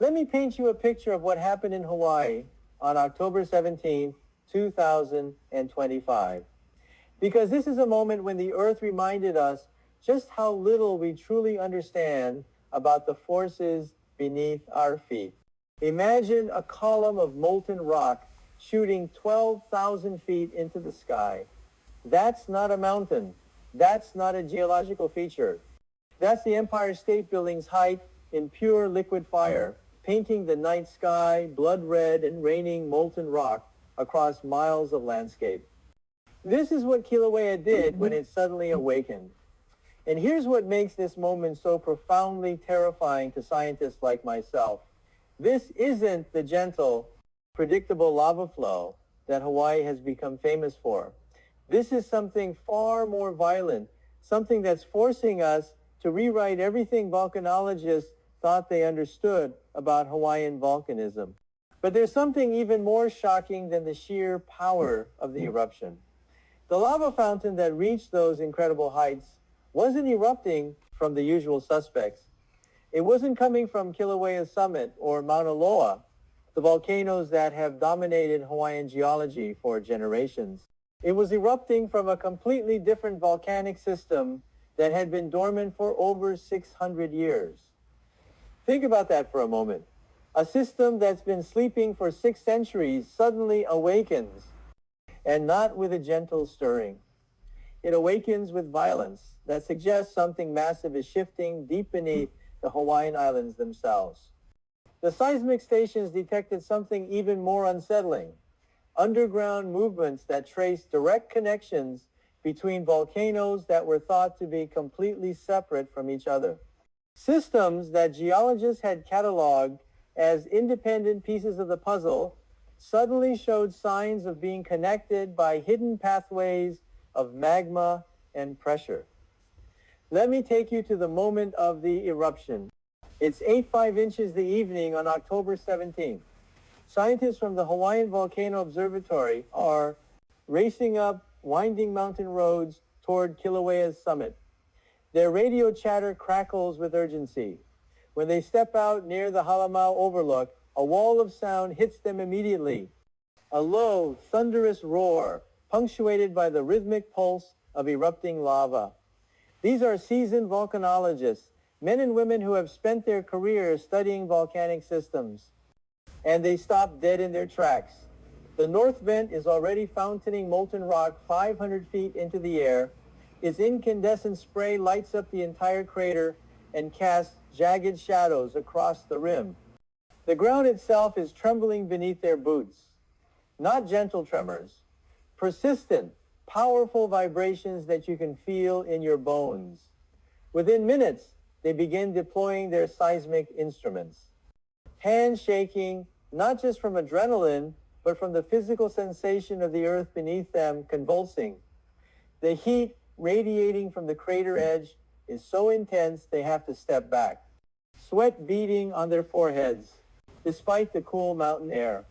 Let me paint you a picture of what happened in Hawaii on October 17, 2025. Because this is a moment when the Earth reminded us just how little we truly understand about the forces beneath our feet. Imagine a column of molten rock shooting 12,000 feet into the sky. That's not a mountain. That's not a geological feature. That's the Empire State Building's height in pure liquid fire, painting the night sky blood red and raining molten rock across miles of landscape. This is what Kilauea did when it suddenly awakened. And here's what makes this moment so profoundly terrifying to scientists like myself. This isn't the gentle, predictable lava flow that Hawaii has become famous for. This is something far more violent, something that's forcing us to rewrite everything volcanologists thought they understood about Hawaiian volcanism. But there's something even more shocking than the sheer power of the eruption. The lava fountain that reached those incredible heights wasn't erupting from the usual suspects. It wasn't coming from Kilauea Summit or Mauna Loa, the volcanoes that have dominated Hawaiian geology for generations. It was erupting from a completely different volcanic system that had been dormant for over 600 years. Think about that for a moment. A system that's been sleeping for 6 centuries suddenly awakens, and not with a gentle stirring. It awakens with violence that suggests something massive is shifting deep beneath the Hawaiian Islands themselves. The seismic stations detected something even more unsettling: underground movements that trace direct connections between volcanoes that were thought to be completely separate from each other. Systems that geologists had cataloged as independent pieces of the puzzle suddenly showed signs of being connected by hidden pathways of magma and pressure. Let me take you to the moment of the eruption. It's 8.5 inches the evening on October 17th. Scientists from the Hawaiian Volcano Observatory are racing up winding mountain roads toward Kilauea's summit. Their radio chatter crackles with urgency. When they step out near the Halamau overlook, a wall of sound hits them immediately. A low, thunderous roar, punctuated by the rhythmic pulse of erupting lava. These are seasoned volcanologists, men and women who have spent their careers studying volcanic systems. And they stop dead in their tracks. The north vent is already fountaining molten rock 500 feet into the air. Its incandescent spray lights up the entire crater and casts jagged shadows across the rim. The ground itself is trembling beneath their boots. Not gentle tremors, persistent, powerful vibrations that you can feel in your bones. Within minutes, they begin deploying their seismic instruments. Hands shaking, not just from adrenaline, but from the physical sensation of the earth beneath them convulsing. The heat radiating from the crater edge is so intense they have to step back. Sweat beading on their foreheads, despite the cool mountain air.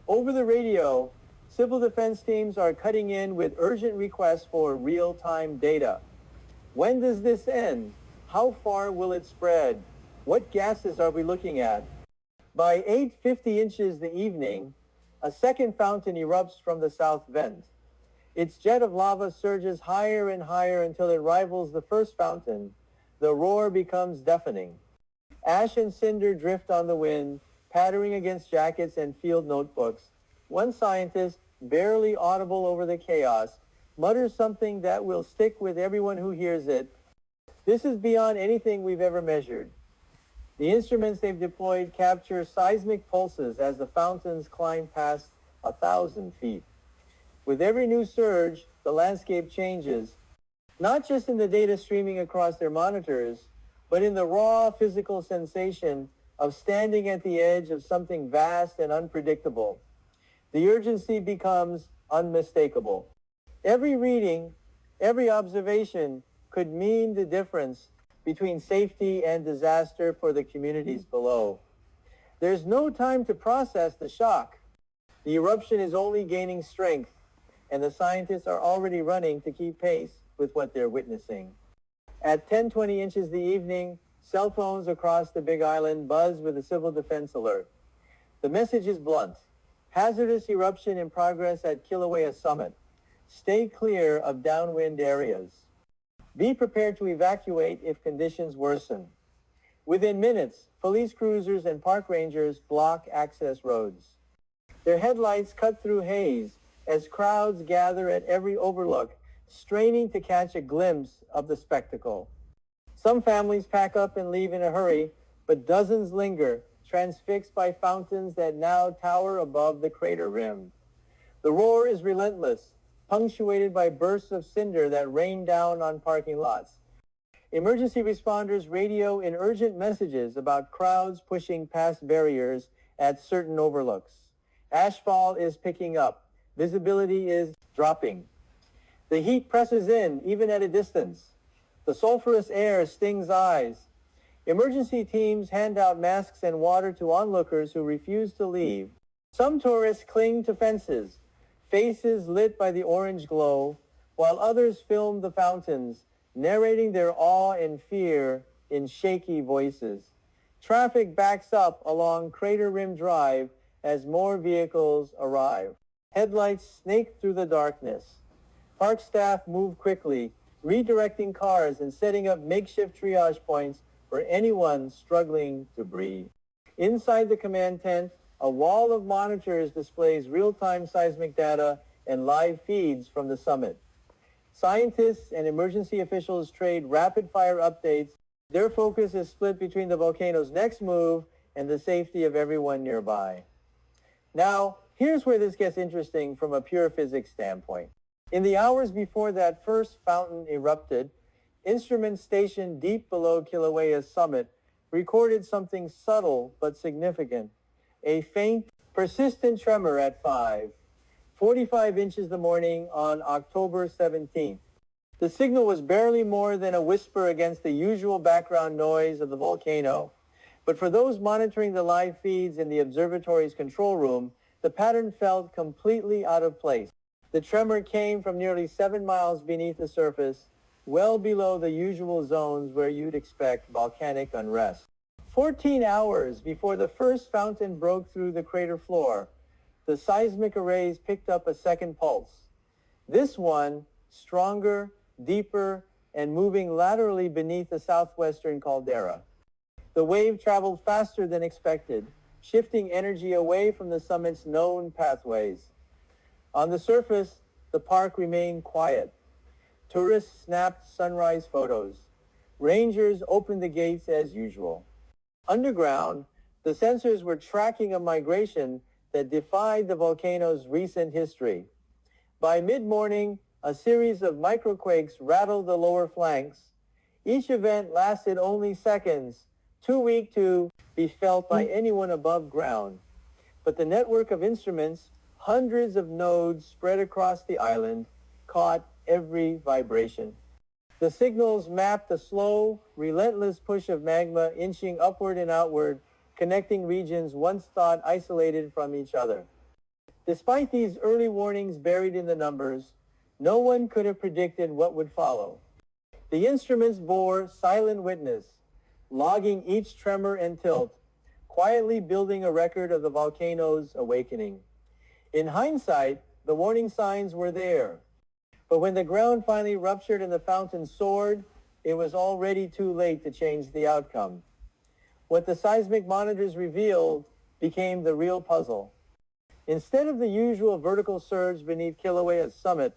Over the radio, civil defense teams are cutting in with urgent requests for real-time data. When does this end? How far will it spread? What gases are we looking at? By 8:50 inches the evening, a second fountain erupts from the south vent. Its jet of lava surges higher and higher until it rivals the first fountain. The roar becomes deafening. Ash and cinder drift on the wind, pattering against jackets and field notebooks. One scientist, barely audible over the chaos, mutters something that will stick with everyone who hears it. This is beyond anything we've ever measured. The instruments they've deployed capture seismic pulses as the fountains climb past 1,000 feet. With every new surge, the landscape changes, not just in the data streaming across their monitors, but in the raw physical sensation of standing at the edge of something vast and unpredictable. The urgency becomes unmistakable. Every reading, every observation could mean the difference between safety and disaster for the communities below. There's no time to process the shock. The eruption is only gaining strength, and the scientists are already running to keep pace with what they're witnessing. At 10:20 inches the evening, Cell phones across the Big Island buzz with a civil defense alert. The message is blunt. Hazardous eruption in progress at Kilauea summit. Stay clear of downwind areas. Be prepared to evacuate if conditions worsen. Within minutes, police cruisers and park rangers block access roads. Their headlights cut through haze as crowds gather at every overlook, straining to catch a glimpse of the spectacle. Some families pack up and leave in a hurry, but dozens linger, transfixed by fountains that now tower above the crater rim. The roar is relentless, punctuated by bursts of cinder that rain down on parking lots. Emergency responders radio in urgent messages about crowds pushing past barriers at certain overlooks. Ashfall is picking up. Visibility is dropping. The heat presses in, even at a distance. The sulfurous air stings eyes. Emergency teams hand out masks and water to onlookers who refuse to leave. Some tourists cling to fences, faces lit by the orange glow, while others film the fountains, narrating their awe and fear in shaky voices. Traffic backs up along Crater Rim Drive as more vehicles arrive. Headlights snake through the darkness. Park staff move quickly, redirecting cars and setting up makeshift triage points for anyone struggling to breathe. Inside the command tent, a wall of monitors displays real-time seismic data and live feeds from the summit. Scientists and emergency officials trade rapid-fire updates. Their focus is split between the volcano's next move and the safety of everyone nearby. Now, here's where this gets interesting from a pure physics standpoint. In the hours before that first fountain erupted, instruments stationed deep below Kilauea's summit recorded something subtle but significant. A faint, persistent tremor at 5:45 inches the morning on October 17th. The signal was barely more than a whisper against the usual background noise of the volcano. But for those monitoring the live feeds in the observatory's control room, the pattern felt completely out of place. The tremor came from nearly 7 miles beneath the surface, well below the usual zones where you'd expect volcanic unrest. 14 hours before the first fountain broke through the crater floor, the seismic arrays picked up a second pulse. This one, stronger, deeper, and moving laterally beneath the southwestern caldera. The wave traveled faster than expected, shifting energy away from the summit's known pathways. On the surface, the park remained quiet. Tourists snapped sunrise photos. Rangers opened the gates as usual. Underground, the sensors were tracking a migration that defied the volcano's recent history. By mid-morning, a series of microquakes rattled the lower flanks. Each event lasted only seconds, too weak to be felt by anyone above ground. But the network of instruments, hundreds of nodes spread across the island, caught every vibration. The signals mapped the slow, relentless push of magma inching upward and outward, connecting regions once thought isolated from each other. Despite these early warnings buried in the numbers, no one could have predicted what would follow. The instruments bore silent witness, logging each tremor and tilt, quietly building a record of the volcano's awakening. In hindsight, the warning signs were there. But when the ground finally ruptured and the fountain soared, it was already too late to change the outcome. What the seismic monitors revealed became the real puzzle. Instead of the usual vertical surge beneath Kilauea's summit,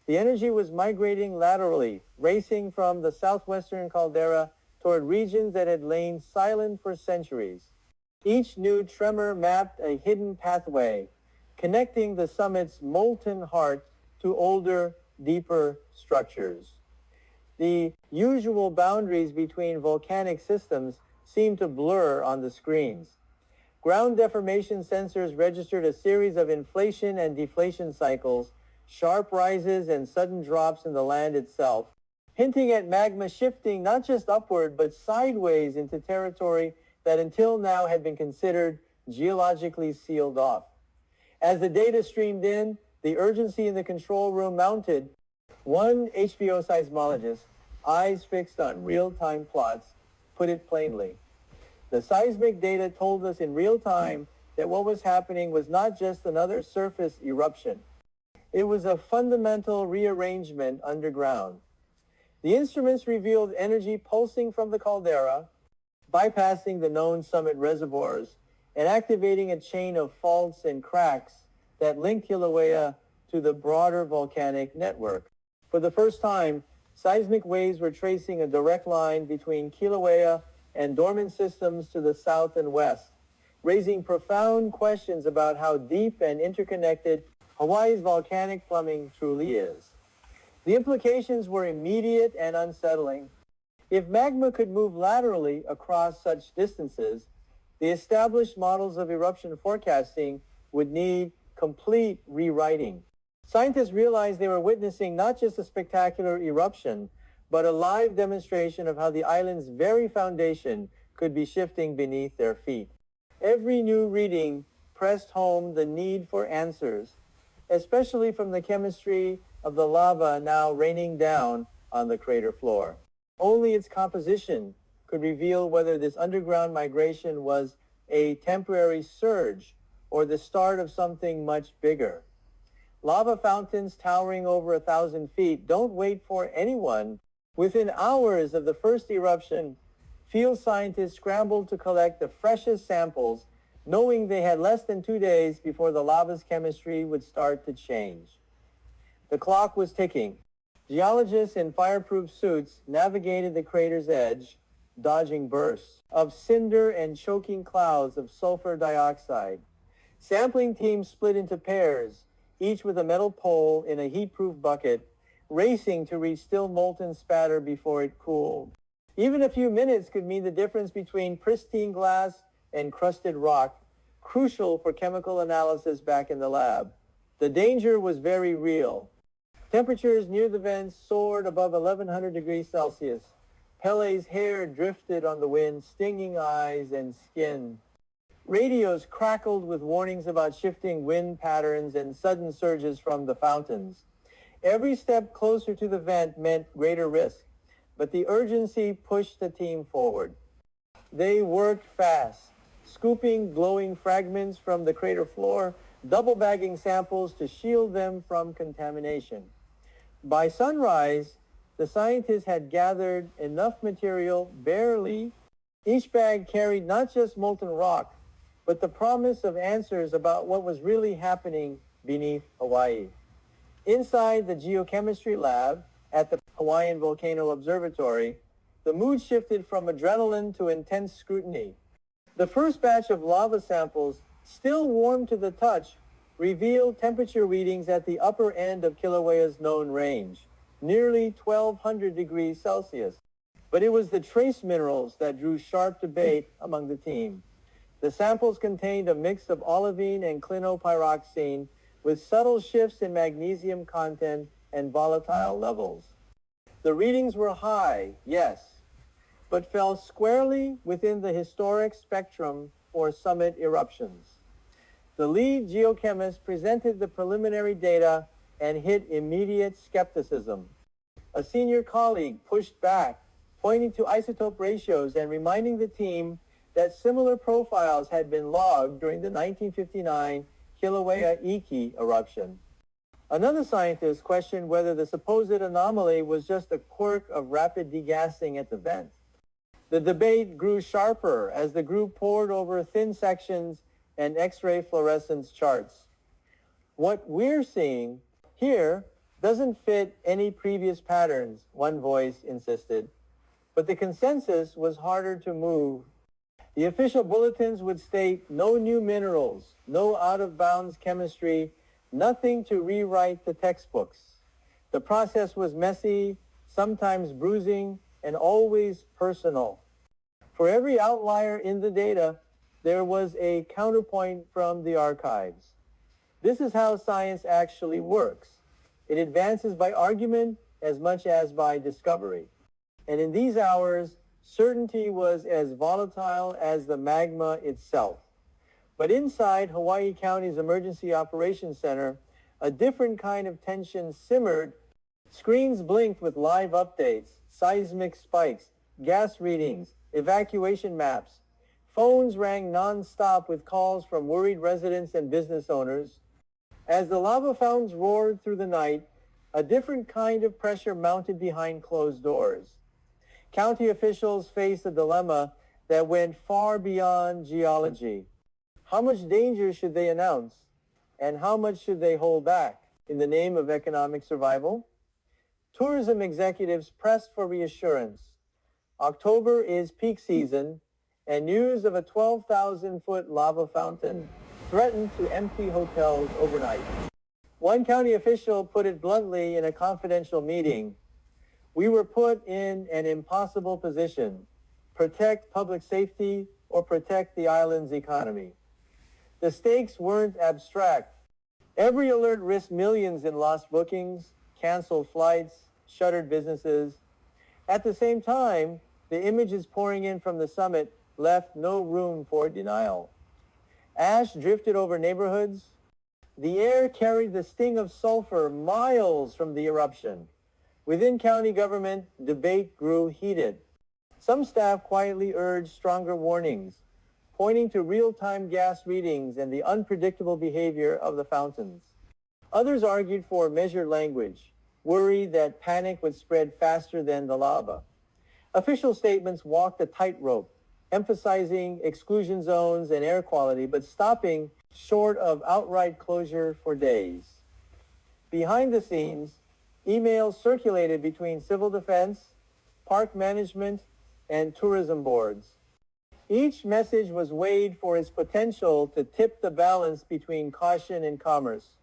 the energy was migrating laterally, racing from the southwestern caldera toward regions that had lain silent for centuries. Each new tremor mapped a hidden pathway, connecting the summit's molten heart to older, deeper structures. The usual boundaries between volcanic systems seemed to blur on the screens. Ground deformation sensors registered a series of inflation and deflation cycles, sharp rises and sudden drops in the land itself, hinting at magma shifting not just upward but sideways into territory that until now had been considered geologically sealed off. As the data streamed in, the urgency in the control room mounted. One HBO seismologist, eyes fixed on real-time plots, put it plainly. The seismic data told us in real time that what was happening was not just another surface eruption. It was a fundamental rearrangement underground. The instruments revealed energy pulsing from the caldera, bypassing the known summit reservoirs, and activating a chain of faults and cracks that linked Kilauea to the broader volcanic network. For the first time, seismic waves were tracing a direct line between Kilauea and dormant systems to the south and west, raising profound questions about how deep and interconnected Hawaii's volcanic plumbing truly is. The implications were immediate and unsettling. If magma could move laterally across such distances, the established models of eruption forecasting would need complete rewriting. Scientists realized they were witnessing not just a spectacular eruption, but a live demonstration of how the island's very foundation could be shifting beneath their feet. Every new reading pressed home the need for answers, especially from the chemistry of the lava now raining down on the crater floor. Only its composition could reveal whether this underground migration was a temporary surge or the start of something much bigger. Lava fountains towering over 1,000 feet don't wait for anyone. Within hours of the first eruption, field scientists scrambled to collect the freshest samples, knowing they had less than 2 days before the lava's chemistry would start to change. The clock was ticking. Geologists in fireproof suits navigated the crater's edge, dodging bursts of cinder and choking clouds of sulfur dioxide. Sampling teams split into pairs, each with a metal pole in a heat-proof bucket, racing to reach still molten spatter before it cooled. Even a few minutes could mean the difference between pristine glass and crusted rock, crucial for chemical analysis back in the lab. The danger was very real. Temperatures near the vents soared above 1,100 degrees Celsius. Pele's hair drifted on the wind, stinging eyes and skin. Radios crackled with warnings about shifting wind patterns and sudden surges from the fountains. Every step closer to the vent meant greater risk, but the urgency pushed the team forward. They worked fast, scooping glowing fragments from the crater floor, double-bagging samples to shield them from contamination. By sunrise, the scientists had gathered enough material, barely. Each bag carried not just molten rock, but the promise of answers about what was really happening beneath Hawaii. Inside the geochemistry lab at the Hawaiian Volcano Observatory, the mood shifted from adrenaline to intense scrutiny. The first batch of lava samples, still warm to the touch, revealed temperature readings at the upper end of Kilauea's known range, nearly 1,200 degrees Celsius. But it was the trace minerals that drew sharp debate among the team. The samples contained a mix of olivine and clinopyroxene with subtle shifts in magnesium content and volatile levels. The readings were high, yes, but fell squarely within the historic spectrum for summit eruptions. The lead geochemist presented the preliminary data and hit immediate skepticism. A senior colleague pushed back, pointing to isotope ratios and reminding the team that similar profiles had been logged during the 1959 Kilauea Iki eruption. Another scientist questioned whether the supposed anomaly was just a quirk of rapid degassing at the vent. The debate grew sharper as the group pored over thin sections and X-ray fluorescence charts. What we're seeing here doesn't fit any previous patterns, one voice insisted, but the consensus was harder to move. The official bulletins would state no new minerals, no out-of-bounds chemistry, nothing to rewrite the textbooks. The process was messy, sometimes bruising, and always personal. For every outlier in the data, there was a counterpoint from the archives. This is how science actually works. It advances by argument as much as by discovery. And in these hours, certainty was as volatile as the magma itself. But inside Hawaii County's Emergency Operations Center, a different kind of tension simmered. Screens blinked with live updates, seismic spikes, gas readings, evacuation maps. Phones rang non-stop with calls from worried residents and business owners. As the lava fountains roared through the night, a different kind of pressure mounted behind closed doors. County officials faced a dilemma that went far beyond geology. How much danger should they announce? And how much should they hold back in the name of economic survival? Tourism executives pressed for reassurance. October is peak season, and news of a 12,000-foot lava fountain threatened to empty hotels overnight. One county official put it bluntly in a confidential meeting. We were put in an impossible position: protect public safety or protect the island's economy. The stakes weren't abstract. Every alert risked millions in lost bookings, canceled flights, shuttered businesses. At the same time, the images pouring in from the summit left no room for denial. Ash drifted over neighborhoods. The air carried the sting of sulfur miles from the eruption. Within county government, debate grew heated. Some staff quietly urged stronger warnings, pointing to real-time gas readings and the unpredictable behavior of the fountains. Others argued for measured language, worried that panic would spread faster than the lava. Official statements walked a tightrope, emphasizing exclusion zones and air quality, but stopping short of outright closure for days. Behind the scenes, emails circulated between civil defense, park management, and tourism boards. Each message was weighed for its potential to tip the balance between caution and commerce.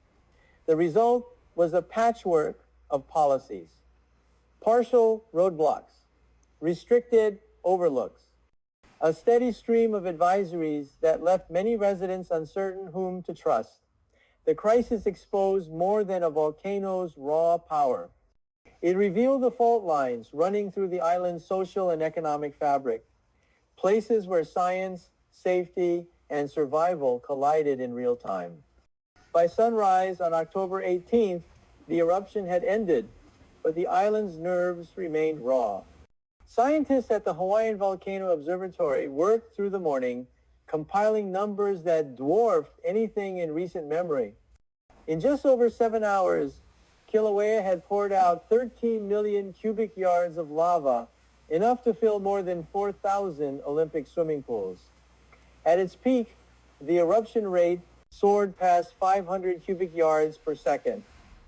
The result was a patchwork of policies: partial roadblocks, restricted overlooks, a steady stream of advisories that left many residents uncertain whom to trust. The crisis exposed more than a volcano's raw power. It revealed the fault lines running through the island's social and economic fabric, places where science, safety, and survival collided in real time. By sunrise on October 18th, the eruption had ended, but the island's nerves remained raw. Scientists at the Hawaiian Volcano Observatory worked through the morning, compiling numbers that dwarfed anything in recent memory. In just over 7 hours, Kilauea had poured out 13 million cubic yards of lava, enough to fill more than 4,000 Olympic swimming pools. At its peak, the eruption rate soared past 500 cubic yards per second,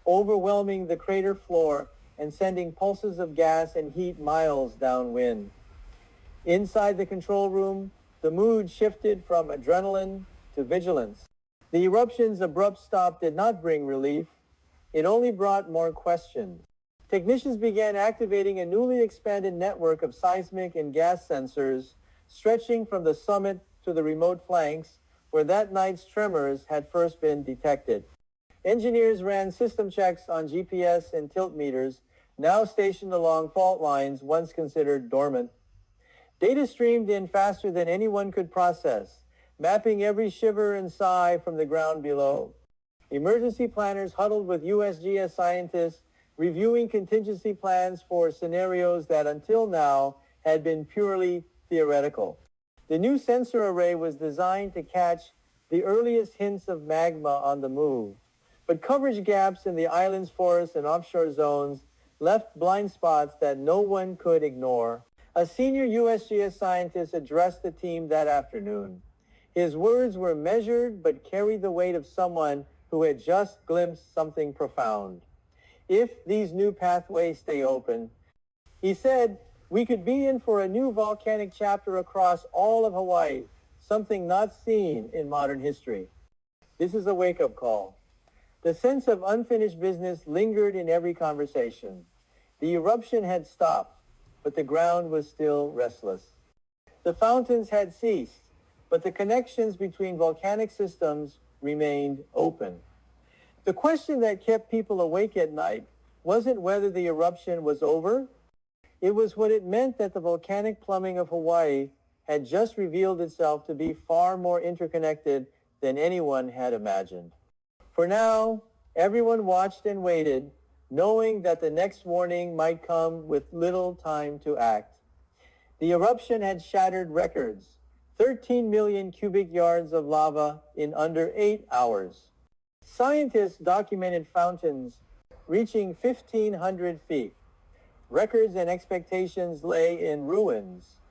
overwhelming the crater floor and sending pulses of gas and heat miles downwind. Inside the control room, the mood shifted from adrenaline to vigilance. The eruption's abrupt stop did not bring relief. It only brought more questions. Technicians began activating a newly expanded network of seismic and gas sensors, stretching from the summit to the remote flanks, where that night's tremors had first been detected. Engineers ran system checks on GPS and tilt meters, now stationed along fault lines once considered dormant. Data streamed in faster than anyone could process, mapping every shiver and sigh from the ground below. Emergency planners huddled with USGS scientists, reviewing contingency plans for scenarios that until now had been purely theoretical. The new sensor array was designed to catch the earliest hints of magma on the move, but coverage gaps in the island's forests and offshore zones left blind spots that no one could ignore. A senior USGS scientist addressed the team that afternoon. His words were measured but carried the weight of someone who had just glimpsed something profound. If these new pathways stay open, he said, we could be in for a new volcanic chapter across all of Hawaii, something not seen in modern history. This is a wake-up call. The sense of unfinished business lingered in every conversation. The eruption had stopped, but the ground was still restless. The fountains had ceased, but the connections between volcanic systems remained open. The question that kept people awake at night wasn't whether the eruption was over. It was what it meant that the volcanic plumbing of Hawaii had just revealed itself to be far more interconnected than anyone had imagined. For now, everyone watched and waited, knowing that the next warning might come with little time to act. The eruption had shattered records, 13 million cubic yards of lava in under 8 hours. Scientists documented fountains reaching 1,500 feet. Records and expectations lay in ruins.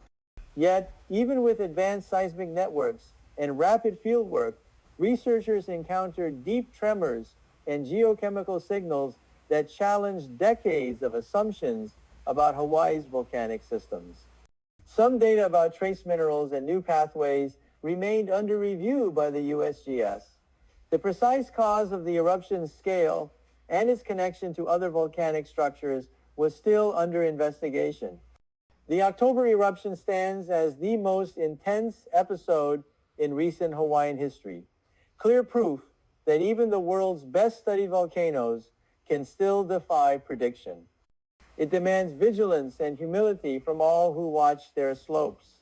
Yet, even with advanced seismic networks and rapid fieldwork, researchers encountered deep tremors and geochemical signals that challenged decades of assumptions about Hawaii's volcanic systems. Some data about trace minerals and new pathways remained under review by the USGS. The precise cause of the eruption's scale and its connection to other volcanic structures was still under investigation. The October eruption stands as the most intense episode in recent Hawaiian history. Clear proof that even the world's best studied volcanoes can still defy prediction. It demands vigilance and humility from all who watch their slopes.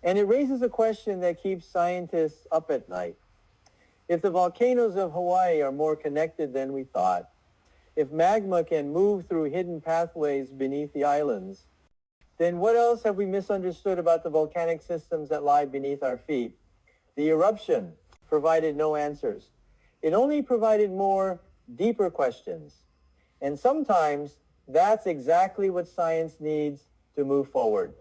And it raises a question that keeps scientists up at night. If the volcanoes of Hawaii are more connected than we thought, if magma can move through hidden pathways beneath the islands, then what else have we misunderstood about the volcanic systems that lie beneath our feet? The eruption provided no answers. It only provided more, deeper questions. And sometimes that's exactly what science needs to move forward.